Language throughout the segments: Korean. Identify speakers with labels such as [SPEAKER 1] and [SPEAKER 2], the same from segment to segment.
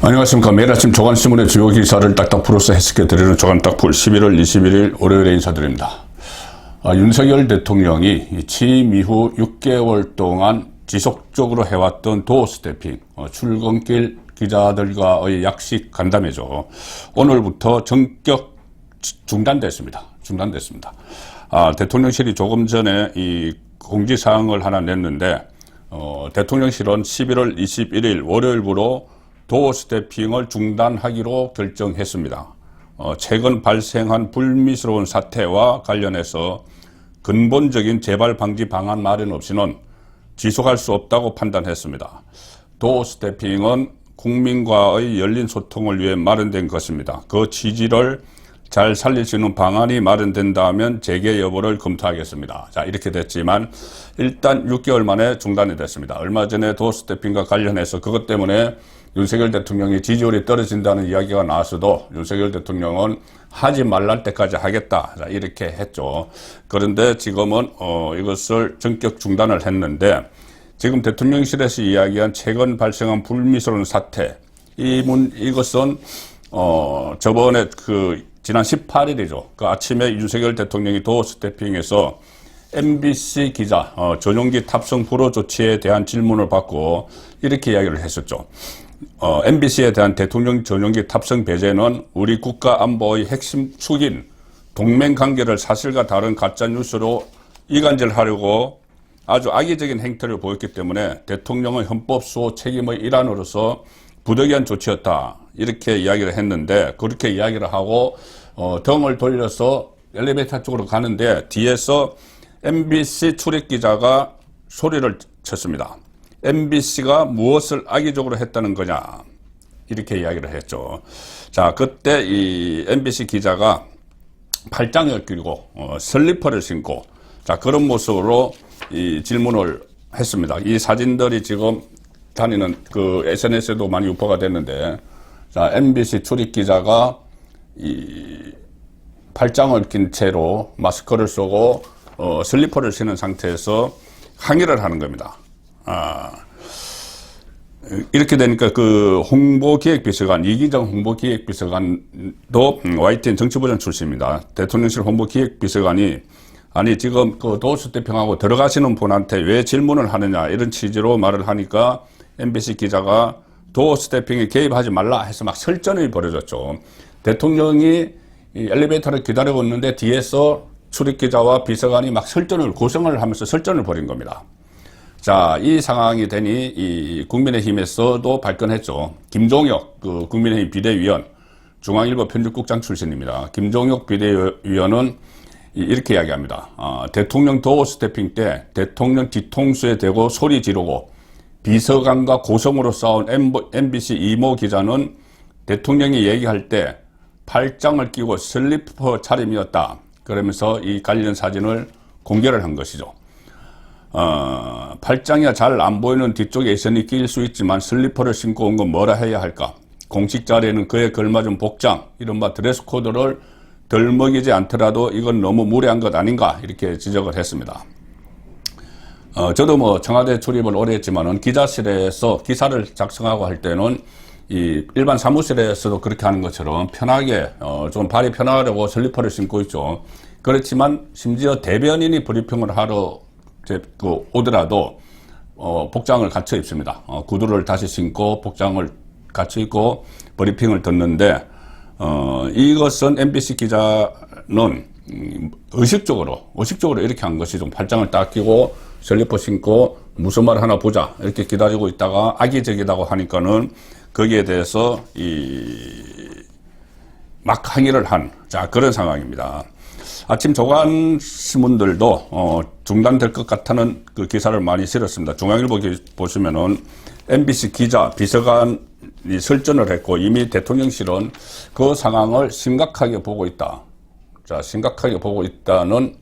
[SPEAKER 1] 안녕하십니까. 매일 아침 조간신문의 주요 기사를 딱딱 풀어서 해석해드리는 조간딱풀 11월 21일 월요일에 인사드립니다. 윤석열 대통령이 취임 이후 6개월 동안 지속적으로 해왔던 도어 스태핑, 출근길 기자들과의 약식 간담회죠. 오늘부터 전격 중단됐습니다. 대통령실이 조금 전에 이 공지사항을 하나 냈는데, 대통령실은 11월 21일 월요일부로 도어 스태핑을 중단하기로 결정했습니다. 최근 발생한 불미스러운 사태와 관련해서 근본적인 재발 방지 방안 마련 없이는 지속할 수 없다고 판단했습니다. 도어 스태핑은 국민과의 열린 소통을 위해 마련된 것입니다. 그 취지를 잘 살릴 수 있는 방안이 마련된다면 재개 여부를 검토하겠습니다. 자, 이렇게 됐지만 일단 6개월 만에 중단이 됐습니다. 얼마 전에 도어 스태핑과 관련해서 그것 때문에 윤석열 대통령이 지지율이 떨어진다는 이야기가 나왔어도 윤석열 대통령은 하지 말랄 때까지 하겠다, 자, 이렇게 했죠. 그런데 지금은 이것을 전격 중단을 했는데, 지금 대통령실에서 이야기한 최근 발생한 불미스러운 사태, 이것은 저번에 지난 18일이죠. 그 아침에 윤석열 대통령이 도어 스태핑에서 MBC 기자 전용기 탑승 불허 조치에 대한 질문을 받고 이렇게 이야기를 했었죠. MBC에 대한 대통령 전용기 탑승 배제는 우리 국가 안보의 핵심 축인 동맹관계를 사실과 다른 가짜뉴스로 이간질하려고 아주 악의적인 행태를 보였기 때문에 대통령의 헌법 수호 책임의 일환으로서 부득이한 조치였다, 이렇게 이야기를 했는데, 그렇게 이야기를 하고 등을 돌려서 엘리베이터 쪽으로 가는데 뒤에서 MBC 출입기자가 소리를 쳤습니다. MBC가 무엇을 악의적으로 했다는 거냐, 이렇게 이야기를 했죠. 자, 그때 이 MBC 기자가 팔짱을 끼고 슬리퍼를 신고, 자, 그런 모습으로 이 질문을 했습니다. 이 사진들이 지금 다니는 SNS에도 많이 유포가 됐는데, 자, MBC 출입기자가 이 팔짱을 낀 채로 마스크를 쓰고 슬리퍼를 신은 상태에서 항의를 하는 겁니다. 이렇게 되니까 홍보기획비서관, 이기정 홍보기획비서관도 YTN 정치부장 출신입니다. 대통령실 홍보기획비서관이 아니 지금 도어 스태핑하고 들어가시는 분한테 왜 질문을 하느냐, 이런 취지로 말을 하니까 MBC 기자가 도어 스태핑에 개입하지 말라 해서 막 설전이 벌어졌죠. 대통령이 이 엘리베이터를 기다리고 있는데 뒤에서 출입기자와 비서관이 막 고성을 하면서 설전을 벌인 겁니다. 자, 이 상황이 되니 이 국민의힘에서도 발끈했죠. 김종혁 국민의힘 비대위원, 중앙일보 편집국장 출신입니다. 김종혁 비대위원은 이렇게 이야기합니다. 대통령 도어 스태핑 때 대통령 뒤통수에 대고 소리 지르고 비서관과 고성으로 싸운 MBC 이모 기자는 대통령이 얘기할 때 팔짱을 끼고 슬리퍼 차림이었다, 그러면서 이 관련 사진을 공개를 한 것이죠. 팔짱이 잘 안 보이는 뒤쪽에 예선이 끼일 수 있지만 슬리퍼를 신고 온 건 뭐라 해야 할까? 공식 자리에는 그에 걸맞은 복장, 이른바 드레스 코드를 덜 먹이지 않더라도 이건 너무 무례한 것 아닌가, 이렇게 지적을 했습니다. 저도 청와대 출입을 오래 했지만은 기자실에서 기사를 작성하고 할 때는 이 일반 사무실에서도 그렇게 하는 것처럼 편하게 좀 발이 편하려고 슬리퍼를 신고 있죠. 그렇지만 심지어 대변인이 브리핑을 하러 오더라도 복장을 갖춰 입습니다. 구두를 다시 신고 복장을 갖춰 입고 브리핑을 듣는데, 이것은 MBC 기자는 의식적으로 이렇게 한 것이 좀 팔짱을 딱 끼고 슬리퍼 신고 무슨 말 하나 보자 이렇게 기다리고 있다가 악의적이라고 하니까는 거기에 대해서 막 항의를 한, 자, 그런 상황입니다. 아침 조간신문들도 중단될 것 같다는 그 기사를 많이 실었습니다. 중앙일보 보시면은 MBC 기자, 비서관이 설전을 했고 이미 대통령실은 그 상황을 심각하게 보고 있다. 자, 심각하게 보고 있다는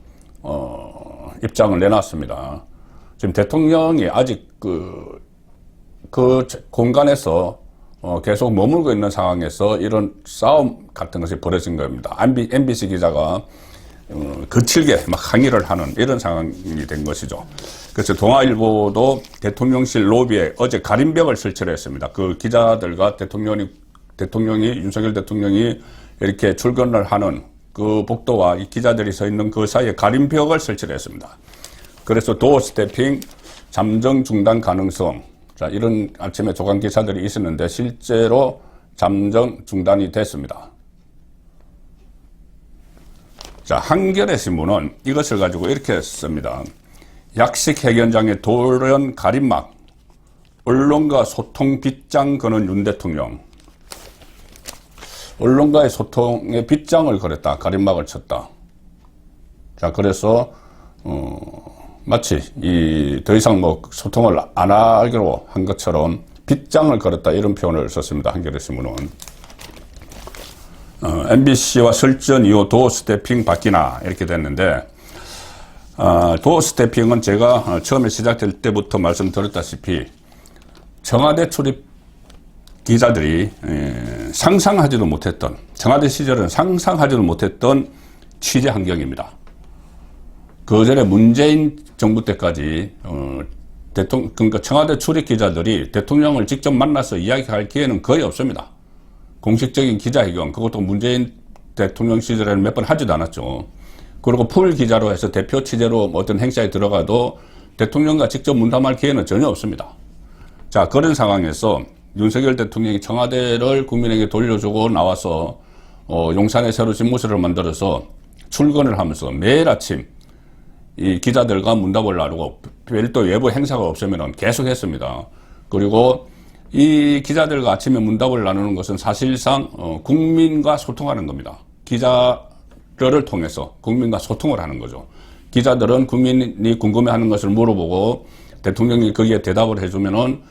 [SPEAKER 1] 입장을 내놨습니다. 지금 대통령이 아직 그 공간에서 계속 머물고 있는 상황에서 이런 싸움 같은 것이 벌어진 겁니다. MBC 기자가 거칠게 막 항의를 하는 이런 상황이 된 것이죠. 그래서 동아일보도 대통령실 로비에 어제 가림벽을 설치를 했습니다. 그 기자들과 대통령이 윤석열 대통령이 이렇게 출근을 하는 그 복도와 이 기자들이 서 있는 그 사이에 가림벽을 설치를 했습니다. 그래서 도어 스태핑 잠정 중단 가능성, 자, 이런 아침에 조간 기사들이 있었는데 실제로 잠정 중단이 됐습니다. 자, 한겨레 신문은 이것을 가지고 이렇게 씁니다. 약식 핵연장의 돌연 가림막, 언론과 소통 빗장 거는 윤 대통령. 언론과의 소통에 빗장을 걸었다. 가림막을 쳤다. 자, 그래서 마치 더 이상 뭐 소통을 안 하기로 한 것처럼 빗장을 걸었다. 이런 표현을 썼습니다. 한겨레 신문은. MBC와 설전 이후 도어 스태핑 바뀌나 이렇게 됐는데, 도어 스태핑은 제가 처음에 시작될 때부터 말씀드렸다시피 청와대 출입 기자들이 상상하지도 못했던, 청와대 시절은 상상하지도 못했던 취재 환경입니다. 그 전에 문재인 정부 때까지 그러니까 청와대 출입 기자들이 대통령을 직접 만나서 이야기할 기회는 거의 없습니다. 공식적인 기자회견, 그것도 문재인 대통령 시절에는 몇 번 하지도 않았죠. 그리고 풀 기자로 해서 대표 취재로 어떤 행사에 들어가도 대통령과 직접 문담할 기회는 전혀 없습니다. 자, 그런 상황에서 윤석열 대통령이 청와대를 국민에게 돌려주고 나와서 용산에 새로 집무실을 만들어서 출근을 하면서 매일 아침 이 기자들과 문답을 나누고 별도 외부 행사가 없으면 계속 했습니다. 그리고 이 기자들과 아침에 문답을 나누는 것은 사실상 국민과 소통하는 겁니다. 기자들을 통해서 국민과 소통을 하는 거죠. 기자들은 국민이 궁금해하는 것을 물어보고 대통령이 거기에 대답을 해주면은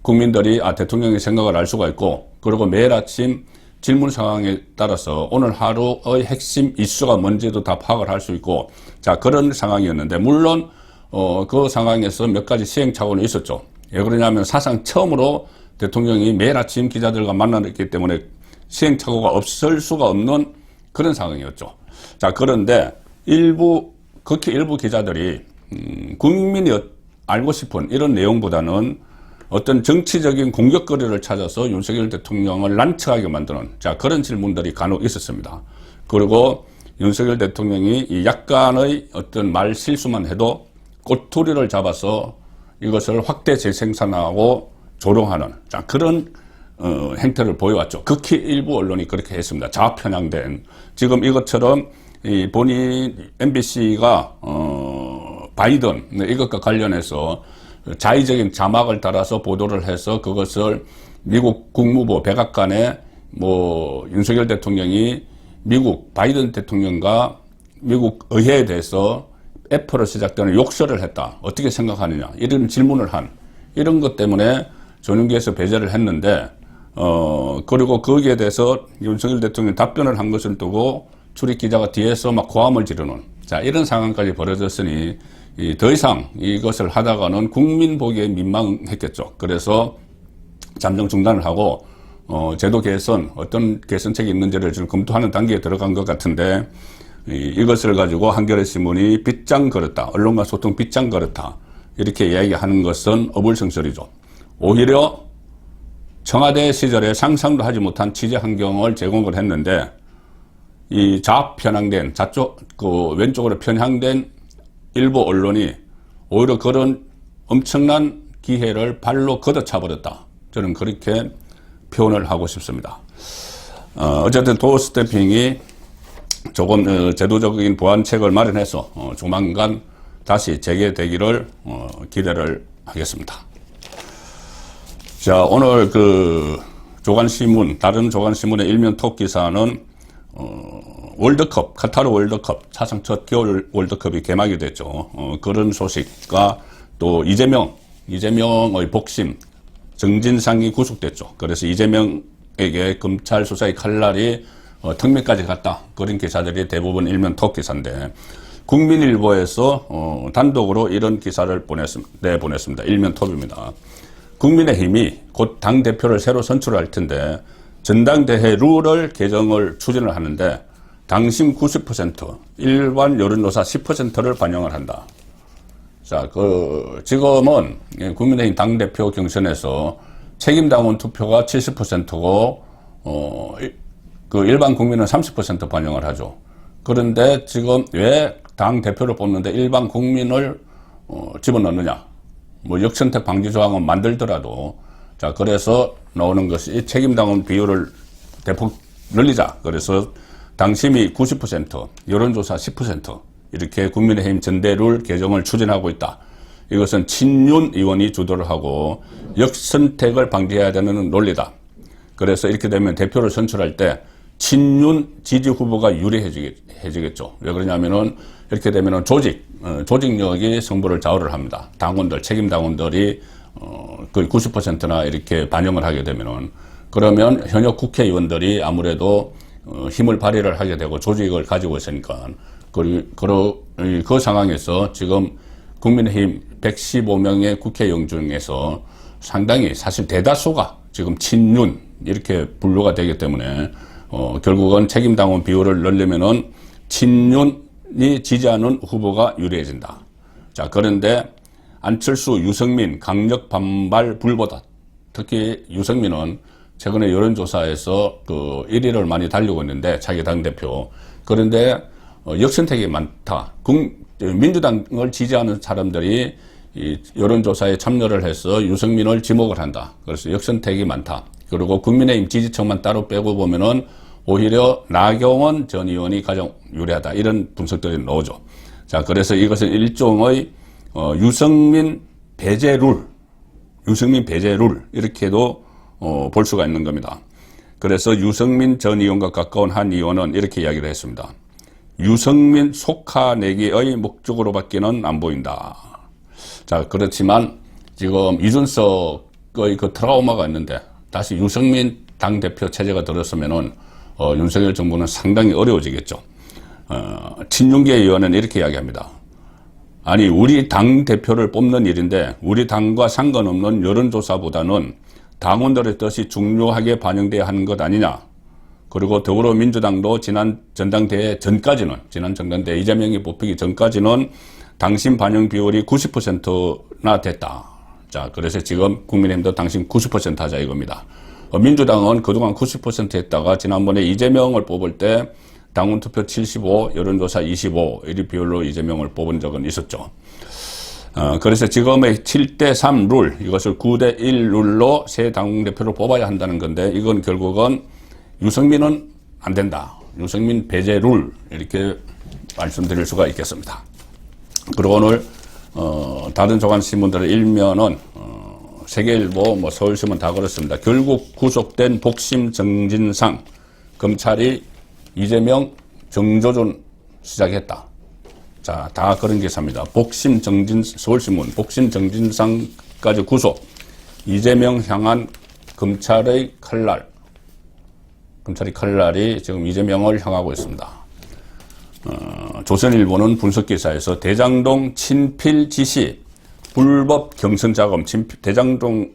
[SPEAKER 1] 국민들이 대통령의 생각을 알 수가 있고, 그리고 매일 아침 질문 상황에 따라서 오늘 하루의 핵심 이슈가 뭔지도 다 파악을 할 수 있고, 자, 그런 상황이었는데, 물론 그 상황에서 몇 가지 시행착오는 있었죠. 왜 그러냐면 사상 처음으로 대통령이 매일 아침 기자들과 만나기 때문에 시행착오가 없을 수가 없는 그런 상황이었죠. 자, 그런데 극히 일부 기자들이 국민이 알고 싶은 이런 내용보다는 어떤 정치적인 공격거리를 찾아서 윤석열 대통령을 난처하게 만드는, 자, 그런 질문들이 간혹 있었습니다. 그리고 윤석열 대통령이 이 약간의 어떤 말 실수만 해도 꼬투리를 잡아서 이것을 확대 재생산하고 조롱하는, 자, 그런 행태를 보여왔죠. 극히 일부 언론이 그렇게 했습니다. 좌편향된. 지금 이것처럼 본인 MBC가 바이든 이것과 관련해서 자의적인 자막을 달아서 보도를 해서 그것을 미국 국무부 백악관에 윤석열 대통령이 미국 바이든 대통령과 미국 의회에 대해서 F로 시작되는 욕설을 했다. 어떻게 생각하느냐. 이런 질문을 이런 것 때문에 전용기에서 배제를 했는데, 그리고 거기에 대해서 윤석열 대통령이 답변을 한 것을 두고 출입 기자가 뒤에서 막 고함을 지르는, 자, 이런 상황까지 벌어졌으니 더 이상 이것을 하다가는 국민 보기에 민망했겠죠. 그래서 잠정 중단을 하고 제도 개선, 어떤 개선책이 있는지를 지금 검토하는 단계에 들어간 것 같은데, 이것을 가지고 한겨레 신문이 빗장 걸었다, 언론과 소통 빗장 걸었다, 이렇게 이야기하는 것은 어불성설이죠. 오히려 청와대 시절에 상상도 하지 못한 취재 환경을 제공을 했는데, 이 좌편향된, 왼쪽으로 편향된 일부 언론이 오히려 그런 엄청난 기회를 발로 걷어차버렸다. 저는 그렇게 표현을 하고 싶습니다. 어쨌든 도어 스태핑이 조금 제도적인 보완책을 마련해서 조만간 다시 재개되기를 기대를 하겠습니다. 자, 오늘 조간신문, 다른 조간신문의 일면 톱 기사는 월드컵, 카타르 월드컵, 사상 첫 겨울 월드컵이 개막이 됐죠. 그런 소식과 또 이재명의 복심, 정진상이 구속됐죠. 그래서 이재명에게 검찰 수사의 칼날이 턱밑까지 갔다. 그런 기사들이 대부분 일면 톱 기사인데, 국민일보에서 단독으로 이런 기사를 내보냈습니다. 일면 톱입니다. 국민의힘이 곧 당대표를 새로 선출할 텐데 전당대회 룰을 개정을 추진을 하는데 당심 90%, 일반 여론조사 10%를 반영을 한다. 자, 지금은 국민의힘 당대표 경선에서 책임당원 투표가 70%고, 일반 국민은 30% 반영을 하죠. 그런데 지금 왜 당대표를 뽑는데 일반 국민을, 집어넣느냐. 뭐 역선택 방지 조항은 만들더라도, 자, 그래서 나오는 것이 책임당원 비율을 대폭 늘리자. 그래서 당심이 90%, 여론조사 10%, 이렇게 국민의힘 전대룰 개정을 추진하고 있다. 이것은 친윤 의원이 주도를 하고 역선택을 방지해야 되는 논리다. 그래서 이렇게 되면 대표를 선출할 때 친윤 지지 후보가 유리해지겠죠. 왜 그러냐면은 이렇게 되면은 조직력이 승부를 좌우를 합니다. 당원들, 책임 당원들이 거의 90%나 이렇게 반영을 하게 되면은, 그러면 현역 국회의원들이 아무래도 힘을 발휘를 하게 되고 조직을 가지고 있으니까 그 상황에서 지금 국민의힘 115명의 국회의원 중에서 상당히 사실 대다수가 지금 친윤 이렇게 분류가 되기 때문에 결국은 책임당원 비율을 늘리면은 친윤이 지지하는 후보가 유리해진다. 자, 그런데 안철수, 유승민 강력 반발 불보다, 특히 유승민은 최근에 여론조사에서 1위를 많이 달리고 있는데 자기 당대표. 그런데 역선택이 많다. 민주당을 지지하는 사람들이 이 여론조사에 참여를 해서 유승민을 지목을 한다. 그래서 역선택이 많다. 그리고 국민의힘 지지층만 따로 빼고 보면은 오히려 나경원 전 의원이 가장 유리하다. 이런 분석들이 나오죠. 자, 그래서 이것은 일종의 유승민 배제룰 이렇게도 볼 수가 있는 겁니다. 그래서 유승민 전 의원과 가까운 한 의원은 이렇게 이야기를 했습니다. 유승민 속하내기의 목적으로밖에는 안 보인다. 자, 그렇지만 지금 이준석의 그 트라우마가 있는데 다시 유승민 당대표 체제가 들었으면은 윤석열 정부는 상당히 어려워지겠죠. 친윤계 의원은 이렇게 이야기합니다. 아니, 우리 당대표를 뽑는 일인데 우리 당과 상관없는 여론조사보다는 당원들의 뜻이 중요하게 반영돼야 하는 것 아니냐. 그리고 더불어민주당도 지난 전당대회 전까지는, 지난 전당대회 이재명이 뽑히기 전까지는 당심 반영 비율이 90%나 됐다. 자, 그래서 지금 국민의힘도 당심 90% 하자 이겁니다. 민주당은 그동안 90% 했다가 지난번에 이재명을 뽑을 때 당원 투표 75, 여론조사 25, 이 비율로 이재명을 뽑은 적은 있었죠. 그래서 지금의 7대3 룰, 이것을 9대1 룰로 새 당대표를 뽑아야 한다는 건데, 이건 결국은 유승민은 안 된다. 유승민 배제 룰, 이렇게 말씀드릴 수가 있겠습니다. 그리고 오늘, 다른 조간신문들의 일면은, 세계일보, 서울신문 다 그렇습니다. 결국 구속된 복심 정진상, 검찰이 이재명 정조준 시작했다. 자, 다 그런 기사입니다. 서울신문, 복심 정진상까지 구속, 이재명 향한 검찰의 칼날이 지금 이재명을 향하고 있습니다. 조선일보는 분석기사에서 대장동 친필 지시, 불법 경선 자금, 대장동에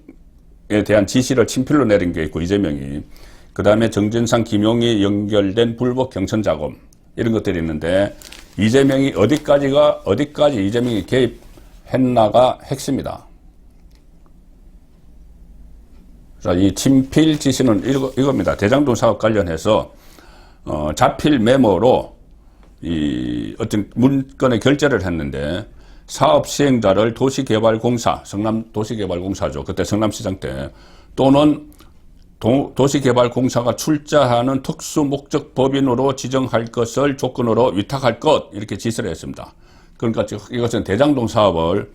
[SPEAKER 1] 대한 지시를 친필로 내린 게 있고, 이재명이. 그 다음에 정진상, 김용이 연결된 불법 경선 자금, 이런 것들이 있는데, 이재명이 어디까지 이재명이 개입했나가 핵심이다. 자, 이 친필 지시는 이겁니다. 대장동 사업 관련해서, 자필 메모로 이 어떤 문건에 결재를 했는데, 사업 시행자를 도시개발공사, 성남도시개발공사죠. 그때 성남시장 때, 또는 도시개발공사가 출자하는 특수목적 법인으로 지정할 것을 조건으로 위탁할 것, 이렇게 지시를 했습니다. 그러니까 이것은 대장동 사업을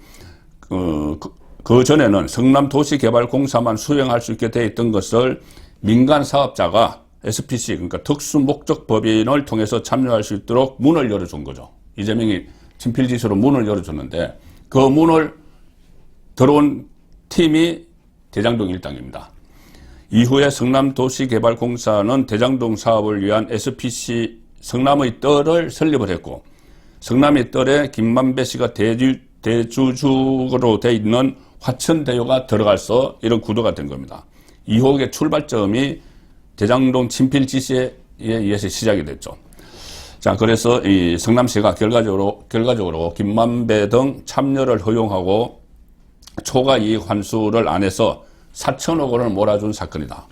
[SPEAKER 1] 그 전에는 성남도시개발공사만 수행할 수 있게 되어 있던 것을 민간 사업자가 SPC, 그러니까 특수목적 법인을 통해서 참여할 수 있도록 문을 열어준 거죠. 이재명이 친필지시로 문을 열어줬는데 그 문을 들어온 팀이 대장동 일당입니다. 이후에 성남도시개발공사는 대장동 사업을 위한 SPC 성남의 뜰을 설립을 했고, 성남의 뜰에 김만배 씨가 대주주로 돼 있는 화천대유가 들어가서 이런 구도가 된 겁니다. 이혹의 출발점이 대장동 친필 지시에 의해서 시작이 됐죠. 자, 그래서 이 성남시가 결과적으로 김만배 등 참여를 허용하고 초과 이익 환수를 안 해서 4천억 원을 몰아준 사건이다.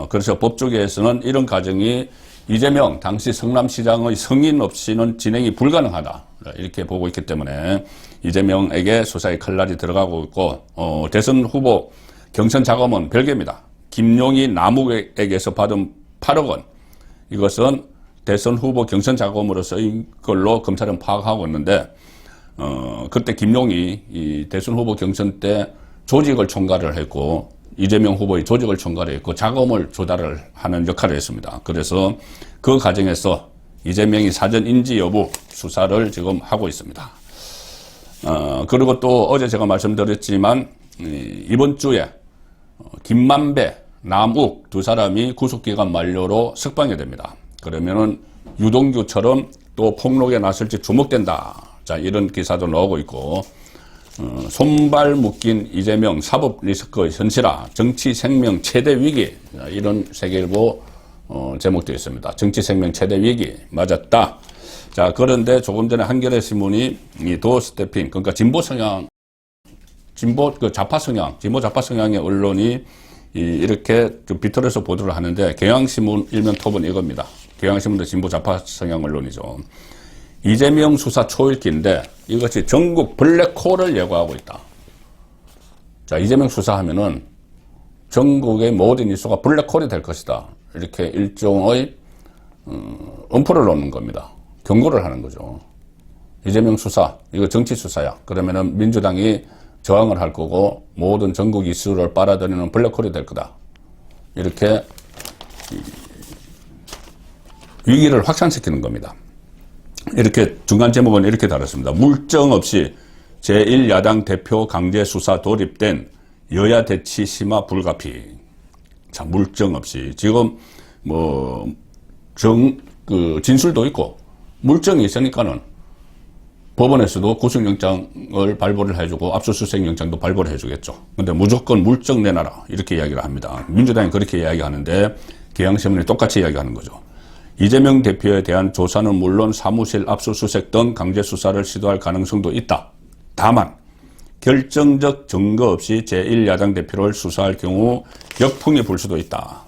[SPEAKER 1] 그래서 법조계에서는 이런 과정이 이재명 당시 성남시장의 승인 없이는 진행이 불가능하다. 이렇게 보고 있기 때문에 이재명에게 수사의 칼날이 들어가고 있고, 대선 후보 경선 자금은 별개입니다. 김용희 남욱에게서 받은 8억 원. 이것은 대선 후보 경선 자금으로 쓰인 걸로 검찰은 파악하고 있는데, 그때 김용희 이 대선 후보 경선 때 조직을 총괄을 했고, 이재명 후보의 조직을 총괄을 했고, 자금을 조달을 하는 역할을 했습니다. 그래서 그 과정에서 이재명이 사전 인지 여부 수사를 지금 하고 있습니다. 그리고 또 어제 제가 말씀드렸지만, 이번 주에 김만배, 남욱 두 사람이 구속기간 만료로 석방이 됩니다. 그러면은 유동규처럼 또 폭로에 나설지 주목된다. 자, 이런 기사도 나오고 있고, 손발 묶인 이재명 사법 리스크의 현실화, 정치 생명 최대 위기. 자, 이런 세계일보 제목되어 있습니다. 정치 생명 최대 위기. 맞았다. 자, 그런데 조금 전에 한겨레 신문이 이 도어 스태핑, 그러니까 진보 좌파 성향의 언론이 이렇게 좀 비틀어서 보도를 하는데, 경향신문 일면 톱은 이겁니다. 경향신문도 진보 좌파 성향 언론이죠. 이재명 수사 초읽기인데 이것이 전국 블랙홀을 예고하고 있다. 자, 이재명 수사하면은 전국의 모든 이슈가 블랙홀이 될 것이다. 이렇게 일종의 엄포를 놓는 겁니다. 경고를 하는 거죠. 이재명 수사, 이거 정치 수사야. 그러면은 민주당이 저항을 할 거고 모든 전국 이슈를 빨아들이는 블랙홀이 될 거다. 이렇게 위기를 확산시키는 겁니다. 이렇게 중간 제목은 이렇게 달았습니다. 물정 없이 제1야당 대표 강제 수사 돌입된 여야 대치 심화 불가피. 자, 물정 없이 지금 진술도 있고 물정이 있으니까는 법원에서도 구속영장을 발부를 해주고 압수수색 영장도 발부를 해주겠죠. 근데 무조건 물정 내놔라. 이렇게 이야기를 합니다. 민주당이 그렇게 이야기하는데 경향신문이 똑같이 이야기하는 거죠. 이재명 대표에 대한 조사는 물론 사무실 압수수색 등 강제 수사를 시도할 가능성도 있다. 다만 결정적 증거 없이 제1야당 대표를 수사할 경우 역풍이 불 수도 있다.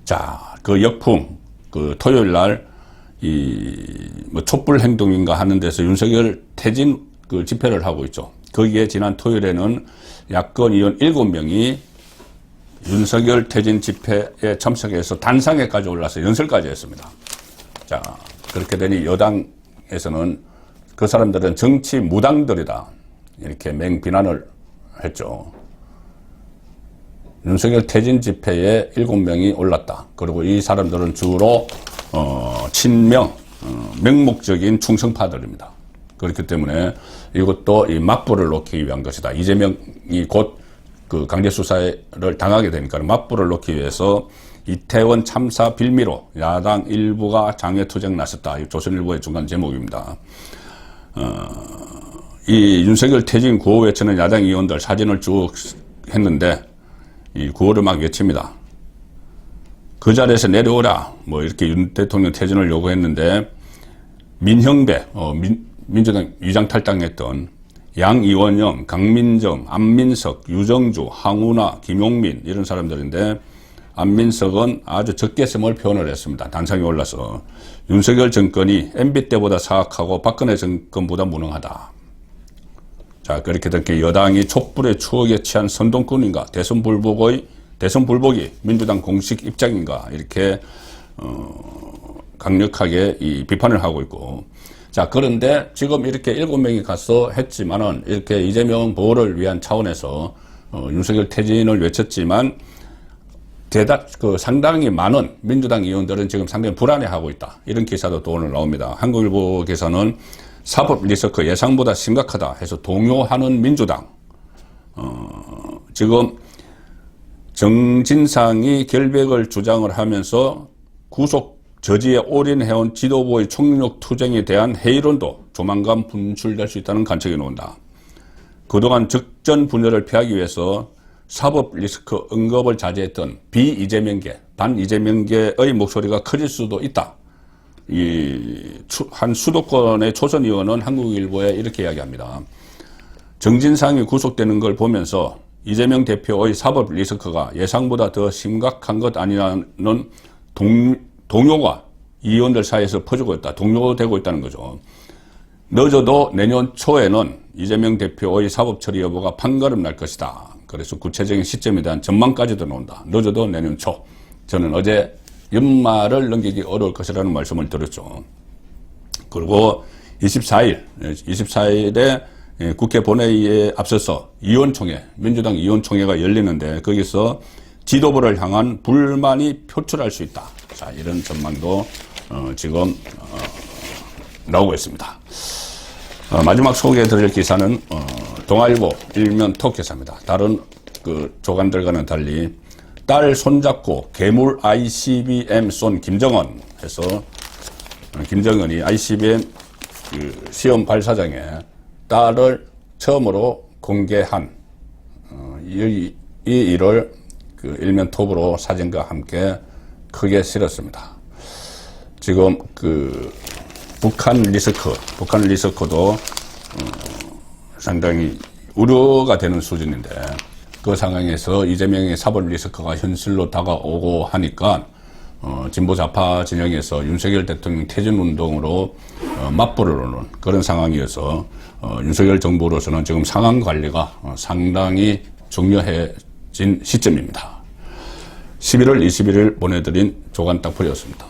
[SPEAKER 1] 자, 그 역풍, 토요일 날 촛불 행동인가 하는 데서 윤석열 퇴진 집회를 하고 있죠. 거기에 지난 토요일에는 야권 의원 7명이 윤석열 퇴진 집회에 참석해서 단상에까지 올라서 연설까지 했습니다. 자, 그렇게 되니 여당에서는 그 사람들은 정치 무당들이다. 이렇게 맹비난을 했죠. 윤석열 퇴진 집회에 7명이 올랐다. 그리고 이 사람들은 주로 친명, 맹목적인 충성파들입니다. 그렇기 때문에 이것도 이 맞불을 놓기 위한 것이다. 이재명이 곧 강제 수사를 당하게 되니까 맞불을 놓기 위해서 이태원 참사 빌미로 야당 일부가 장외투쟁 나섰다. 이 조선일보의 중간 제목입니다. 이 윤석열 퇴진 구호 외치는 야당 의원들 사진을 쭉 했는데 이 구호를 막 외칩니다. 그 자리에서 내려오라. 이렇게 윤 대통령 퇴진을 요구했는데 민형배, 민주당 위장 탈당했던 양이원영, 강민정, 안민석, 유정주, 황운하, 김용민 이런 사람들인데 안민석은 아주 적개심을 표현을 했습니다. 단상에 올라서 윤석열 정권이 MB 때보다 사악하고 박근혜 정권보다 무능하다. 자, 그렇게 된 게 여당이 촛불의 추억에 취한 선동꾼인가, 대선 불복이 민주당 공식 입장인가 이렇게 강력하게 비판을 하고 있고. 자, 그런데 지금 이렇게 7명이 가서 했지만은 이렇게 이재명 보호를 위한 차원에서 윤석열 퇴진을 외쳤지만 상당히 많은 민주당 의원들은 지금 상당히 불안해하고 있다. 이런 기사도 또 오늘 나옵니다. 한국일보 기사는 사법 리스크 예상보다 심각하다 해서 동요하는 민주당. 지금 정진상이 결백을 주장을 하면서 구속 저지에 올인해온 지도부의 총력 투쟁에 대한 회의론도 조만간 분출될 수 있다는 관측이 나온다. 그동안 적전 분열을 피하기 위해서 사법 리스크 언급을 자제했던 비이재명계, 반이재명계의 목소리가 커질 수도 있다. 한 수도권의 초선 의원은 한국일보에 이렇게 이야기합니다. 정진상이 구속되는 걸 보면서 이재명 대표의 사법 리스크가 예상보다 더 심각한 것 아니냐는 동요가 의원들 사이에서 퍼지고 있다. 동요되고 있다는 거죠. 늦어도 내년 초에는 이재명 대표의 사법 처리 여부가 판가름 날 것이다. 그래서 구체적인 시점에 대한 전망까지도 나온다. 늦어도 내년 초. 저는 어제 연말을 넘기기 어려울 것이라는 말씀을 드렸죠. 그리고 24일에 국회 본회의에 앞서서 의원총회, 민주당 의원총회가 열리는데 거기서 지도부를 향한 불만이 표출할 수 있다. 자, 이런 전망도 지금 나오고 있습니다. 마지막 소개해드릴 기사는 동아일보 일면 톡 기사입니다. 다른 그 조간들과는 달리 딸 손잡고 괴물 ICBM 쏜 김정은 해서 김정은이 ICBM 그 시험 발사장에 딸을 처음으로 공개한 이 일을 그 일면 톱으로 사진과 함께 크게 실었습니다. 지금 그 북한 리스크도 상당히 우려가 되는 수준인데 그 상황에서 이재명의 사법 리스크가 현실로 다가오고 하니까 진보 좌파 진영에서 윤석열 대통령 퇴진 운동으로 맞불을 오는 그런 상황이어서 윤석열 정부로서는 지금 상황 관리가 상당히 중요해진 시점입니다. 11월 21일 보내드린 조간 딱풀이었습니다.